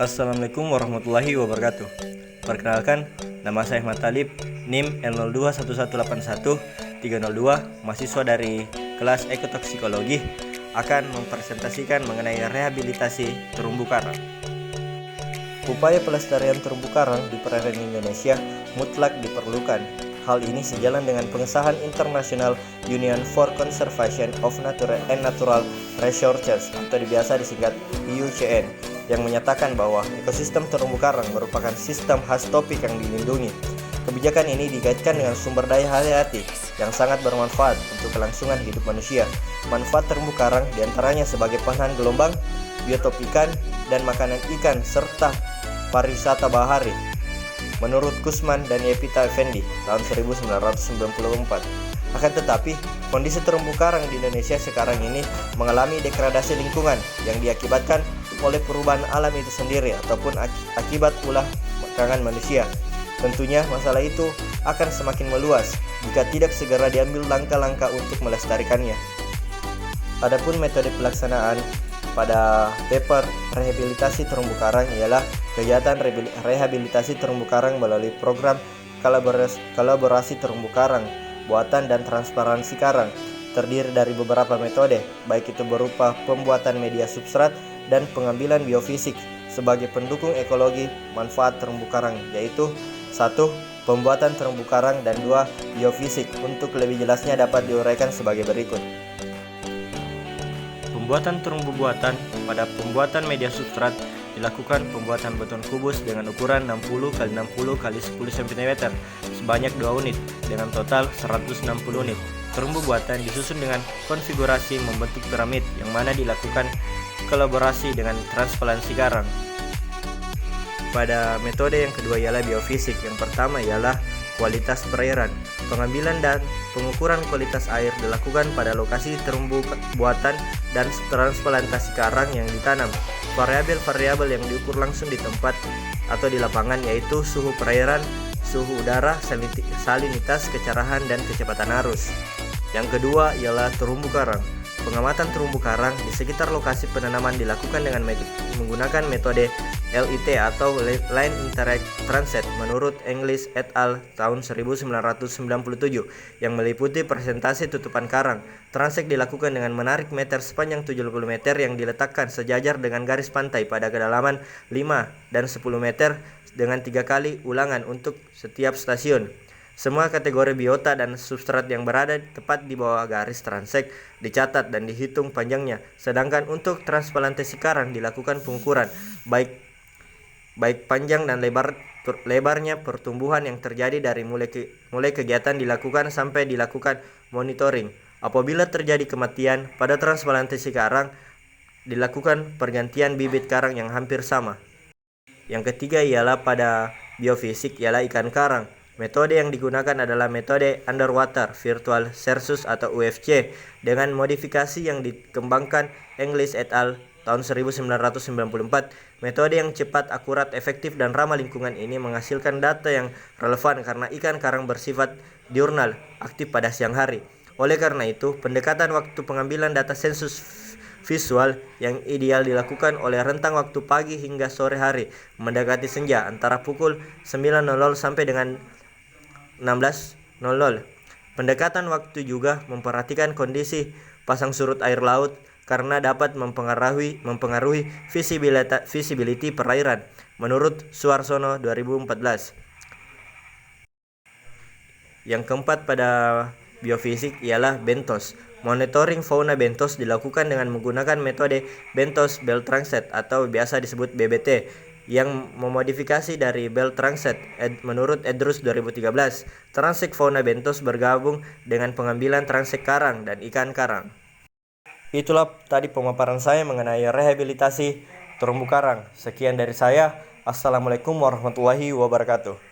Assalamualaikum warahmatullahi wabarakatuh. Perkenalkan, nama saya Ahmad Talib, NIM L021181-302, mahasiswa dari kelas ekotoksikologi, akan mempresentasikan mengenai rehabilitasi terumbu karang. Upaya pelestarian terumbu karang di perairan Indonesia mutlak diperlukan. Hal ini sejalan dengan pengesahan International Union for Conservation of Nature and Natural Resources atau biasa disingkat IUCN, yang menyatakan bahwa ekosistem terumbu karang merupakan sistem khas tropik yang dilindungi. Kebijakan ini dikaitkan dengan sumber daya hayati yang sangat bermanfaat untuk kelangsungan hidup manusia. Manfaat terumbu karang diantaranya sebagai penahan gelombang, biotop ikan, dan makanan ikan, serta pariwisata bahari. Menurut Kusman dan Yevita Effendi tahun 1994. Akan tetapi, kondisi terumbu karang di Indonesia sekarang ini mengalami degradasi lingkungan yang diakibatkan oleh perubahan alam itu sendiri ataupun akibat ulah makangan manusia. Tentunya masalah itu akan semakin meluas jika tidak segera diambil langkah-langkah untuk melestarikannya. Adapun metode pelaksanaan pada paper rehabilitasi terumbu karang ialah kegiatan rehabilitasi terumbu karang melalui program kolaborasi terumbu karang, buatan dan transparansi karang, terdiri dari beberapa metode, baik itu berupa pembuatan media substrat dan pengambilan biofisik sebagai pendukung ekologi manfaat terumbu karang, yaitu 1. Pembuatan terumbu karang, dan 2. Biofisik. Untuk lebih jelasnya dapat diuraikan sebagai berikut. Pembuatan terumbu buatan. Pada pembuatan media substrat dilakukan pembuatan beton kubus dengan ukuran 60 x 60 x 10 cm sebanyak 2 unit dengan total 160 unit. Terumbu buatan disusun dengan konfigurasi membentuk piramid yang mana dilakukan kolaborasi dengan transplantasi karang. Pada metode yang kedua ialah biofisik. Yang pertama ialah kualitas perairan. Pengambilan dan pengukuran kualitas air dilakukan pada lokasi terumbu buatan dan transplantasi karang yang ditanam. Variabel-variabel yang diukur langsung di tempat atau di lapangan yaitu suhu perairan, suhu udara, salinitas, kecerahan, dan kecepatan arus. Yang kedua ialah terumbu karang. Pengamatan terumbu karang di sekitar lokasi penanaman dilakukan dengan menggunakan metode LIT atau Line Interact Transit menurut English et al. Tahun 1997 yang meliputi presentasi tutupan karang. Transek dilakukan dengan menarik meter sepanjang 70 meter yang diletakkan sejajar dengan garis pantai pada kedalaman 5 dan 10 meter dengan 3 kali ulangan untuk setiap stasiun. Semua kategori biota dan substrat yang berada tepat di bawah garis transek dicatat dan dihitung panjangnya. Sedangkan untuk transplantasi karang dilakukan pengukuran baik panjang dan lebarnya pertumbuhan yang terjadi dari mulai kegiatan dilakukan sampai dilakukan monitoring. Apabila terjadi kematian pada transplantasi karang, dilakukan pergantian bibit karang yang hampir sama. Yang ketiga ialah pada biofisik ialah ikan karang. Metode yang digunakan adalah metode Underwater Virtual Search atau UFC dengan modifikasi yang dikembangkan English et al. Tahun 1994. Metode yang cepat, akurat, efektif, dan ramah lingkungan ini menghasilkan data yang relevan karena ikan karang bersifat diurnal, aktif pada siang hari. Oleh karena itu, pendekatan waktu pengambilan data sensus visual yang ideal dilakukan oleh rentang waktu pagi hingga sore hari mendekati senja antara pukul 9.00 sampai dengan 16.00. Pendekatan waktu juga memperhatikan kondisi pasang surut air laut karena dapat mempengaruhi visibility perairan menurut Suarsono 2014. Yang keempat pada biofisik ialah bentos. Monitoring fauna bentos dilakukan dengan menggunakan metode Bentos Belt Transit atau biasa disebut BBT yang memodifikasi dari Belt Transit menurut Edrus 2013. Transek fauna bentos bergabung dengan pengambilan transek karang dan ikan karang. Itulah tadi pemaparan saya mengenai rehabilitasi terumbu karang. Sekian dari saya. Assalamualaikum warahmatullahi wabarakatuh.